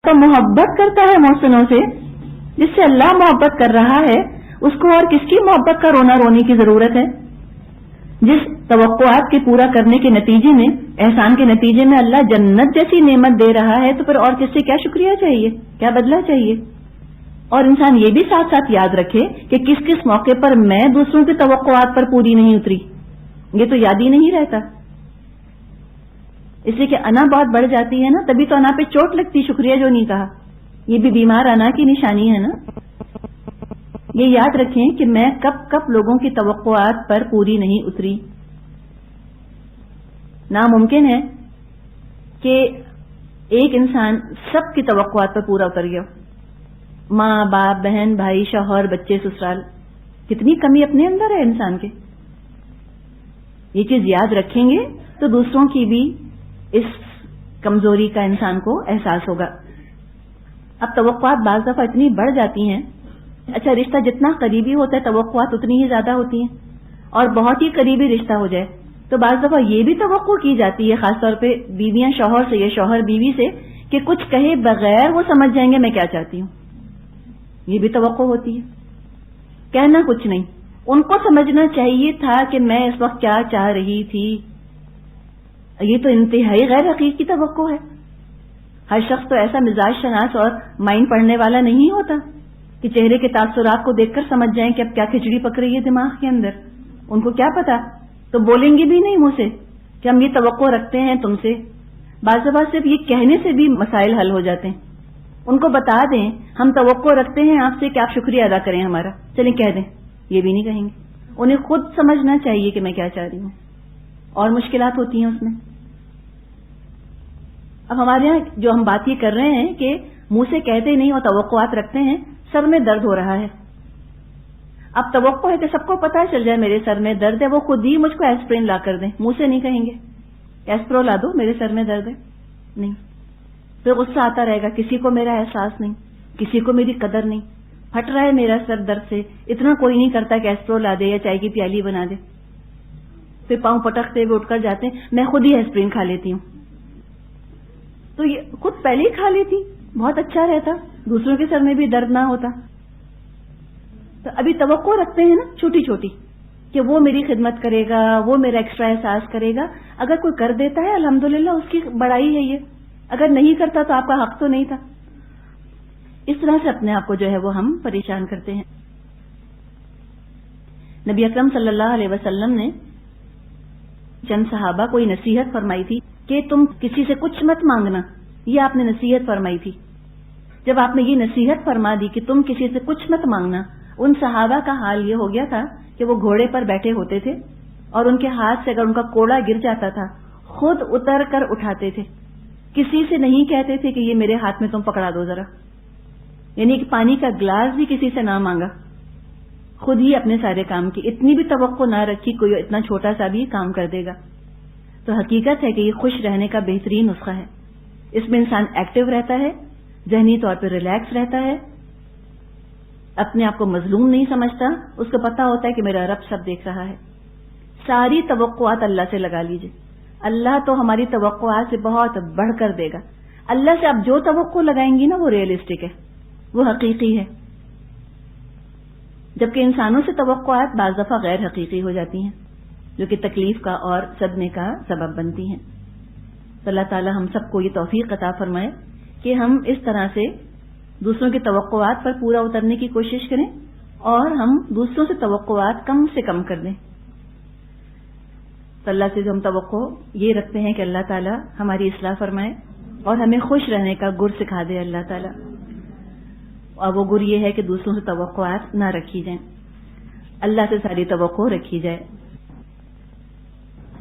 تو محبت کرتا ہے محسنوں سے، جس سے اللہ محبت کر رہا ہے، اس کو اور کس کی محبت کا رونا رونے کی ضرورت ہے؟ جس توقعات کے پورا کرنے کے نتیجے میں، احسان کے نتیجے میں اللہ جنت جیسی نعمت دے رہا ہے، تو پھر اور کس سے کیا شکریہ چاہیے، کیا بدلہ چاہیے؟ اور انسان یہ بھی ساتھ ساتھ یاد رکھے کہ کس کس موقع پر میں دوسروں کی توقعات پر پوری نہیں اتری، یہ تو یاد ہی نہیں رہتا، اس لیے کہ انا بہت بڑھ جاتی ہے نا، تبھی تو انا پہ چوٹ لگتی، شکریہ جو نہیں کہا، یہ بھی بیمار انا کی نشانی ہے نا۔ یہ یاد رکھیں کہ میں کب کب لوگوں کی توقعات پر پوری نہیں اتری۔ ناممکن ہے کہ ایک انسان سب کی توقعات پر پورا اتر گیا، ماں باپ بہن بھائی شوہر بچے سسرال، کتنی کمی اپنے اندر ہے انسان کے۔ یہ چیز یاد رکھیں گے تو دوسروں کی بھی اس کمزوری کا انسان کو احساس ہوگا۔ اب توقعات بعض دفعہ اتنی بڑھ جاتی ہیں، اچھا رشتہ جتنا قریبی ہوتا ہے توقعات اتنی ہی زیادہ ہوتی ہیں، اور بہت ہی قریبی رشتہ ہو جائے تو بعض دفعہ یہ بھی توقع کی جاتی ہے، خاص طور پہ بیویاں شوہر سے یا شوہر بیوی سے، کہ کچھ کہے بغیر وہ سمجھ جائیں گے میں کیا چاہتی ہوں، یہ بھی توقع ہوتی ہے۔ کہنا کچھ نہیں، ان کو سمجھنا چاہیے تھا کہ میں اس وقت کیا چاہ رہی تھی، یہ تو انتہائی غیر حقیقی توقع ہے۔ ہر شخص تو ایسا مزاج شناس اور مائنڈ پڑھنے والا نہیں ہوتا کہ چہرے کے تاثرات کو دیکھ کر سمجھ جائیں کہ اب کیا کھچڑی پک رہی ہے دماغ کے اندر، ان کو کیا پتا، تو بولیں گے بھی نہیں منہ سے کہ ہم یہ توقع رکھتے ہیں تم سے۔ بعض دفعہ صرف یہ کہنے سے بھی مسائل حل ہو جاتے ہیں، ان کو بتا دیں ہم توقع رکھتے ہیں آپ سے کہ آپ شکریہ ادا کریں ہمارا، چلیں کہہ دیں، یہ بھی نہیں کہیں گے، انہیں خود سمجھنا چاہیے کہ میں کیا چاہ رہی ہوں، اور مشکلات ہوتی ہیں اس میں۔ اب ہمارے یہاں جو ہم بات یہ کر رہے ہیں کہ منہ سے کہتے نہیں اور توقعات رکھتے ہیں، سر میں درد ہو رہا ہے، اب توقع ہے کہ سب کو پتہ چل جائے میرے سر میں درد ہے، وہ خود ہی مجھ کو ایسپرین لا کر دیں، منہ سے نہیں کہیں گے ایسپرو لا دو میرے سر میں درد ہے، نہیں، پھر غصہ آتا رہے گا، کسی کو میرا احساس نہیں، کسی کو میری قدر نہیں، پھٹ رہا ہے میرا سر درد سے، اتنا کوئی نہیں کرتا کہ ایسپرو لا دے یا چائے کی پیالی بنا دے، پھر پاؤں پٹکتے ہوئے اٹھ کر جاتے ہیں میں خود ہی ایسپرین کھا لیتی ہوں، تو یہ خود پہلے ہی کھا لیتی، بہت اچھا رہتا، دوسروں کے سر میں بھی درد نہ ہوتا۔ تو ابھی توقع رکھتے ہیں نا چھوٹی چھوٹی کہ وہ میری خدمت کرے گا، وہ میرا ایکسٹرا احساس کرے گا، اگر کوئی کر دیتا ہے الحمدللہ اس کی بڑائی ہے، یہ اگر نہیں کرتا تو آپ کا حق تو نہیں تھا۔ اس طرح سے اپنے آپ کو جو ہے وہ ہم پریشان کرتے ہیں۔ نبی اکرم صلی اللہ علیہ وسلم نے چند صحابہ کو یہ نصیحت فرمائی تھی کہ تم کسی سے کچھ مت مانگنا، یہ آپ نے نصیحت فرمائی تھی۔ جب آپ نے یہ نصیحت فرما دی کہ تم کسی سے کچھ مت مانگنا، ان صحابہ کا حال یہ ہو گیا تھا کہ وہ گھوڑے پر بیٹھے ہوتے تھے اور ان کے ہاتھ سے اگر ان کا کوڑا گر جاتا تھا خود اتر کر اٹھاتے تھے، کسی سے نہیں کہتے تھے کہ یہ میرے ہاتھ میں تم پکڑا دو ذرا، یعنی کہ پانی کا گلاس بھی کسی سے نہ مانگا، خود ہی اپنے سارے کام کی، اتنی بھی توقع نہ رکھی کوئی اتنا چھوٹا سا بھی کام کر دے گا۔ تو حقیقت ہے کہ یہ خوش رہنے کا بہترین نسخہ ہے، اس میں انسان ایکٹیو رہتا ہے، ذہنی طور پہ ریلیکس رہتا ہے، اپنے آپ کو مظلوم نہیں سمجھتا، اس کو پتا ہوتا ہے کہ میرا رب سب دیکھ رہا ہے۔ ساری توقعات اللہ سے لگا لیجئے، اللہ تو ہماری توقعات سے بہت بڑھ کر دے گا۔ اللہ سے آپ جو توقع لگائیں گی نا وہ ریئلسٹک ہے، وہ حقیقی ہے، جبکہ انسانوں سے توقعات بعض دفعہ غیر حقیقی ہو جاتی ہیں جو کہ تکلیف کا اور صدمے کا سبب بنتی ہیں۔ تو اللہ تعالی ہم سب کو یہ توفیق عطا فرمائے کہ ہم اس طرح سے دوسروں کی توقعات پر پورا اترنے کی کوشش کریں اور ہم دوسروں سے توقعات کم سے کم کر دیں۔ تو اللہ سے جو ہم توقع یہ رکھتے ہیں کہ اللہ تعالی ہماری اصلاح فرمائے اور ہمیں خوش رہنے کا گر سکھا دے اللہ تعالی، اور وہ گر یہ ہے کہ دوسروں سے توقعات نہ رکھی جائیں، اللہ سے ساری توقع رکھی جائے۔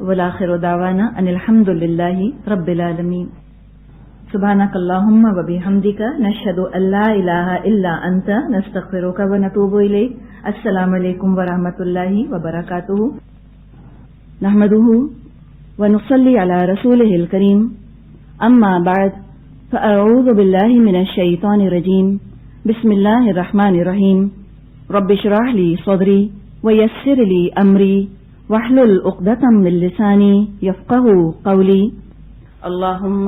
والآخر دعوانا ان الحمد للہ رب العالمین۔ سبحانک اللہم و بحمدک نشہد ان لا الہ الا انت نستغفرک و نتوب الیک۔ السلام علیکم ورحمۃ اللہ وبرکاتہ۔ نحمده ونصلی علی رسولہ الکریم، اما بعد فاعوذ باللہ من الشیطان الرجیم، بسم اللہ الرحمن الرحیم۔ رب اشرح لی صدری ویسر لی امری واحلل عقدۃ من لسانی یفقہوا قولی۔ اللہم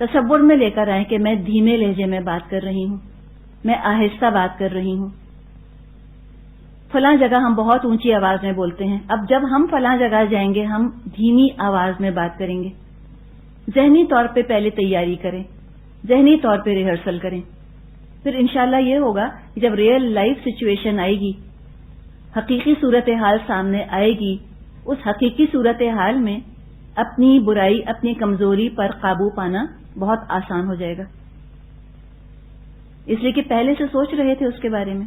تصور میں لے کر آئیں کہ میں دھیمے لہجے میں بات کر رہی ہوں، میں آہستہ بات کر رہی ہوں، فلاں جگہ ہم بہت اونچی آواز میں بولتے ہیں، اب جب ہم فلاں جگہ جائیں گے ہم دھیمی آواز میں بات کریں گے۔ ذہنی طور پہ پہلے تیاری کریں، ذہنی طور پہ ریہرسل کریں، پھر انشاءاللہ یہ ہوگا کہ جب ریئل لائف سچویشن آئے گی، حقیقی صورتحال سامنے آئے گی، اس حقیقی صورتحال میں اپنی برائی، اپنی کمزوری پر قابو پانا بہت آسان ہو جائے گا، اس لیے کہ پہلے سے سوچ رہے تھے اس کے بارے میں۔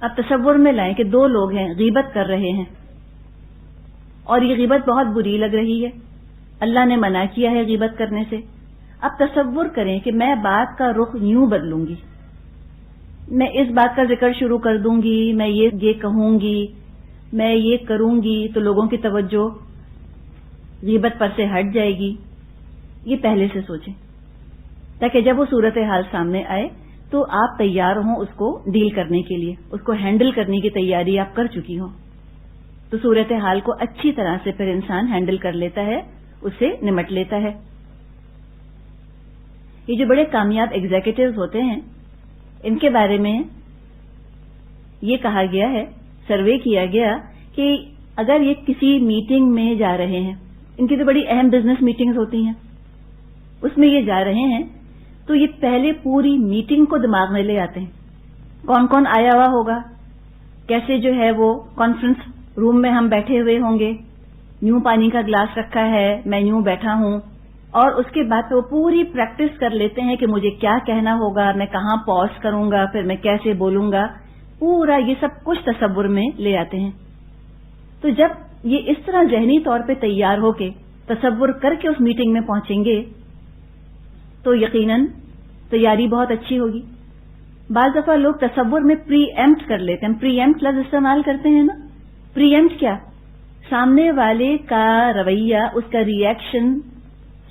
اب تصور میں لائیں کہ دو لوگ ہیں، غیبت کر رہے ہیں، اور یہ غیبت بہت بری لگ رہی ہے، اللہ نے منع کیا ہے غیبت کرنے سے۔ اب تصور کریں کہ میں بات کا رخ یوں بدلوں گی، میں اس بات کا ذکر شروع کر دوں گی، میں یہ کہوں گی، میں یہ کروں گی، تو لوگوں کی توجہ غیبت پر سے ہٹ جائے گی۔ یہ پہلے سے سوچیں تاکہ جب وہ صورتحال سامنے آئے تو آپ تیار ہوں اس کو ڈیل کرنے کے لیے، اس کو ہینڈل کرنے کی تیاری آپ کر چکی ہوں، تو صورتحال کو اچھی طرح سے پھر انسان ہینڈل کر لیتا ہے، اس سے نمٹ لیتا ہے۔ یہ جو بڑے کامیاب ایگزیکٹوز ہوتے ہیں ان کے بارے میں یہ کہا گیا ہے، سروے کیا گیا کہ اگر یہ کسی میٹنگ میں جا رہے ہیں، ان کی تو بڑی اہم بزنس میٹنگز ہوتی ہیں، اس میں یہ جا رہے ہیں تو یہ پہلے پوری میٹنگ کو دماغ میں لے آتے ہیں، کون کون آیا ہوا ہوگا، کیسے جو ہے وہ کانفرنس روم میں ہم بیٹھے ہوئے ہوں گے، یوں پانی کا گلاس رکھا ہے، میں یوں بیٹھا ہوں، اور اس کے بعد وہ پوری پریکٹس کر لیتے ہیں کہ مجھے کیا کہنا ہوگا، میں کہاں پاز کروں گا، پھر میں کیسے بولوں گا، پورا یہ سب کچھ تصور میں لے آتے ہیں۔ تو جب یہ اس طرح ذہنی طور پہ تیار ہو کے تصور کر کے اس میٹنگ میں پہنچیں گے تو یقیناً تیاری بہت اچھی ہوگی۔ بعض دفعہ لوگ تصور میں پری ایمپٹ کر لیتے ہیں، پری ایمپٹ لفظ استعمال کرتے ہیں نا، پری ایمپٹ کیا؟ سامنے والے کا رویہ، اس کا ری ایکشن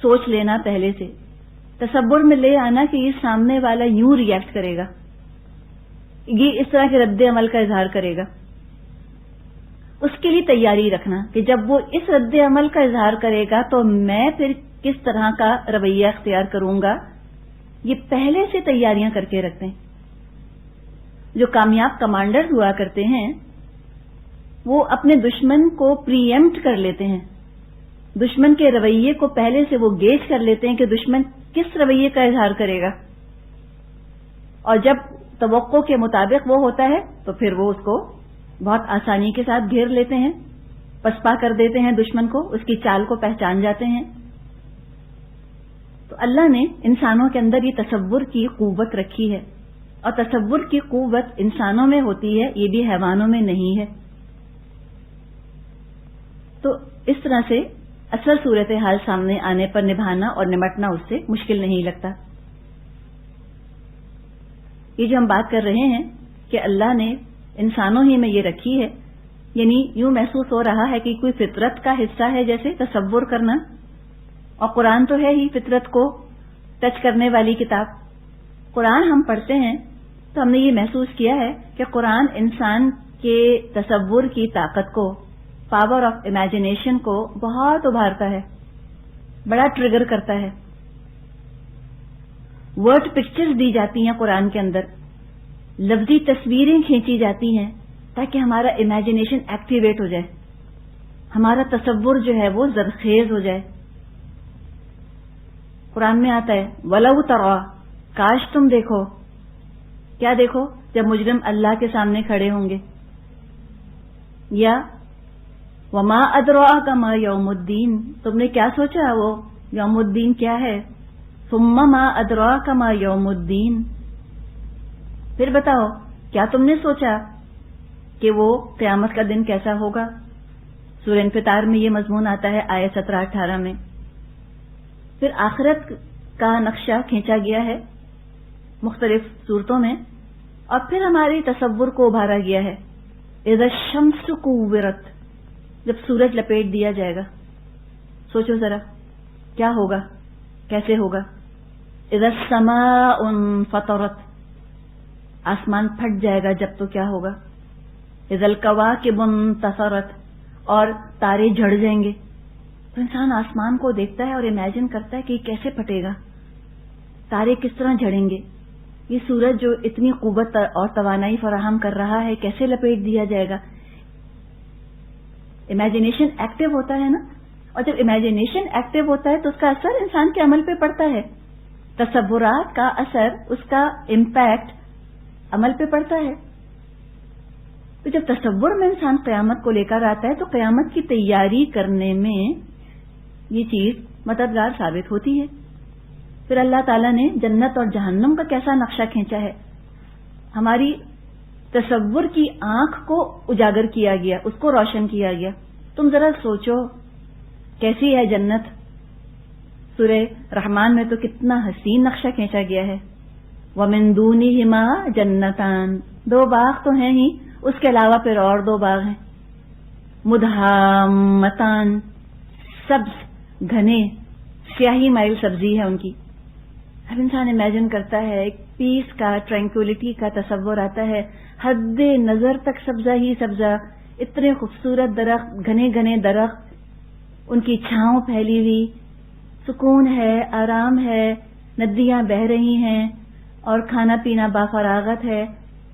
سوچ لینا، پہلے سے تصور میں لے آنا کہ یہ سامنے والا یوں ری ایکٹ کرے گا، یہ اس طرح کے رد عمل کا اظہار کرے گا، اس کے لیے تیاری رکھنا کہ جب وہ اس رد عمل کا اظہار کرے گا تو میں پھر کس طرح کا رویہ اختیار کروں گا، یہ پہلے سے تیاریاں کر کے رکھتے ہیں۔ جو کامیاب کمانڈر ہوا کرتے ہیں وہ اپنے دشمن کو پری ایمپٹ کر لیتے ہیں، دشمن کے رویے کو پہلے سے وہ گیج کر لیتے ہیں کہ دشمن کس رویے کا اظہار کرے گا، اور جب توقع کے مطابق وہ ہوتا ہے تو پھر وہ اس کو بہت آسانی کے ساتھ گھیر لیتے ہیں، پسپا کر دیتے ہیں دشمن کو، اس کی چال کو پہچان جاتے ہیں۔ تو اللہ نے انسانوں کے اندر یہ تصور کی قوت رکھی ہے، اور تصور کی قوت انسانوں میں ہوتی ہے، یہ بھی حیوانوں میں نہیں ہے۔ تو اس طرح سے اصل صورتحال سامنے آنے پر نبھانا اور نمٹنا اس سے مشکل نہیں لگتا۔ یہ جو ہم بات کر رہے ہیں کہ اللہ نے انسانوں ہی میں یہ رکھی ہے، یعنی یوں محسوس ہو رہا ہے کہ کوئی فطرت کا حصہ ہے جیسے تصور کرنا، اور قرآن تو ہے ہی فطرت کو ٹچ کرنے والی کتاب۔ قرآن ہم پڑھتے ہیں تو ہم نے یہ محسوس کیا ہے کہ قرآن انسان کے تصور کی طاقت کو، پاور آف امیجنیشن کو بہت ابھارتا ہے، بڑا ٹریگر کرتا ہے۔ ورڈ پکچرز دی جاتی ہیں قرآن کے اندر، لفظی تصویریں کھینچی جاتی ہیں تاکہ ہمارا امیجنیشن ایکٹیویٹ ہو جائے، ہمارا تصور جو ہے وہ زرخیز ہو جائے۔ قرآن میں آتا ہے وَلَوْ تَرَىٰ، کاش تم دیکھو، کیا دیکھو؟ جب مجرم اللہ کے سامنے کھڑے ہوں گے، یا وَمَا أَدْرَاكَ مَا يَوْمُ الدِّينِ، تم نے کیا سوچا وہ یوم الدین کیا ہے؟ ثُمَّ مَا أَدْرَاكَ مَا يَوْمُ الدِّينِ، پھر بتاؤ کیا تم نے سوچا کہ وہ قیامت کا دن کیسا ہوگا؟ سورہ انفطار میں یہ مضمون آتا ہے آیت 17-18 میں۔ پھر آخرت کا نقشہ کھینچا گیا ہے مختلف صورتوں میں، اور پھر ہماری تصور کو ابھارا گیا ہے اذا الشمس کورت، جب سورج لپیٹ دیا جائے گا، سوچو ذرا کیا ہوگا، کیسے ہوگا؟ اذا السماء انفطرت، آسمان پھٹ جائے گا جب تو کیا ہوگا؟ اذا الکواکب انتثرت، اور تارے جھڑ جائیں گے، تو انسان آسمان کو دیکھتا ہے اور امیجن کرتا ہے کہ یہ کیسے پھٹے گا، تارے کس طرح جھڑیں گے، یہ سورج جو اتنی قوت اور توانائی فراہم کر رہا ہے کیسے لپیٹ دیا جائے گا. امیجنیشن ایکٹیو ہوتا ہے نا، اور جب امیجنیشن ایکٹیو ہوتا ہے تو اس کا اثر انسان کے عمل پہ پڑتا ہے. تصورات کا اثر، اس کا امپیکٹ عمل پہ پڑتا ہے. تو جب تصور میں انسان قیامت کو لے کر آتا ہے تو قیامت کی تیاری کرنے میں یہ چیز مددگار ثابت ہوتی ہے. پھر اللہ تعالیٰ نے جنت اور جہنم کا کیسا نقشہ کھینچا ہے، ہماری تصور کی آنکھ کو اجاگر کیا گیا، اس کو روشن کیا گیا. تم ذرا سوچو کیسی ہے جنت. سورہ رحمان میں تو کتنا حسین نقشہ کھینچا گیا ہے. وَمِن دُونِهِمَا جَنَّتَانِ، 2 باغ تو ہیں ہی، اس کے علاوہ پھر اور 2 باغ ہیں. مُدْحَامَّتَانِ، سبز گھنے سیاہی مائل سبزی ہے ان کی. اب انسان امیجن کرتا ہے، ایک پیس کا، ٹرینکولیٹی کا تصور آتا ہے، حد نظر تک سبزہ ہی سبزہ، اتنے خوبصورت درخت، گھنے گھنے درخت، ان کی چھاؤں پھیلی ہوئی، سکون ہے، آرام ہے، ندیاں بہہ رہی ہیں اور کھانا پینا بافراغت ہے.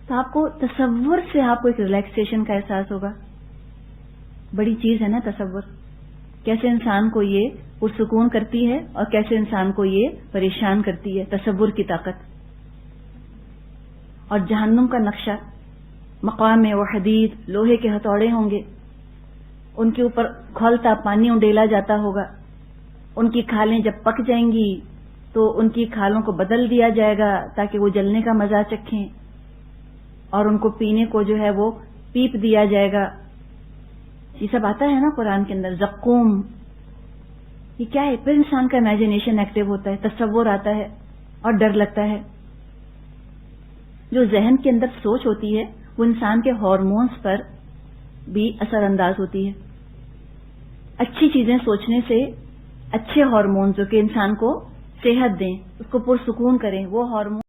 تو آپ کو تصور سے آپ کو ایک ریلیکسیشن کا احساس ہوگا. بڑی چیز ہے نا تصور، کیسے انسان کو یہ پرسکون کرتی ہے اور کیسے انسان کو یہ پریشان کرتی ہے، تصور کی طاقت. اور جہنم کا نقشہ، مقام وحدید، لوہے کے ہتھوڑے ہوں گے، ان کے اوپر کھولتا پانی انڈیلا جاتا ہوگا. ان کی کھالیں جب پک جائیں گی تو ان کی کھالوں کو بدل دیا جائے گا تاکہ وہ جلنے کا مزہ چکھیں، اور ان کو پینے کو جو ہے وہ پیپ دیا جائے گا. یہ سب آتا ہے نا قرآن کے اندر. زقوم، یہ کیا ہے؟ پھر انسان کا امیجنیشن ایکٹیو ہوتا ہے، تصور آتا ہے اور ڈر لگتا ہے. جو ذہن کے اندر سوچ ہوتی ہے وہ انسان کے ہارمونز پر بھی اثر انداز ہوتی ہے. اچھی چیزیں سوچنے سے اچھے ہارمونز جو کہ انسان کو صحت دیں، اس کو پرسکون کریں، وہ ہارمون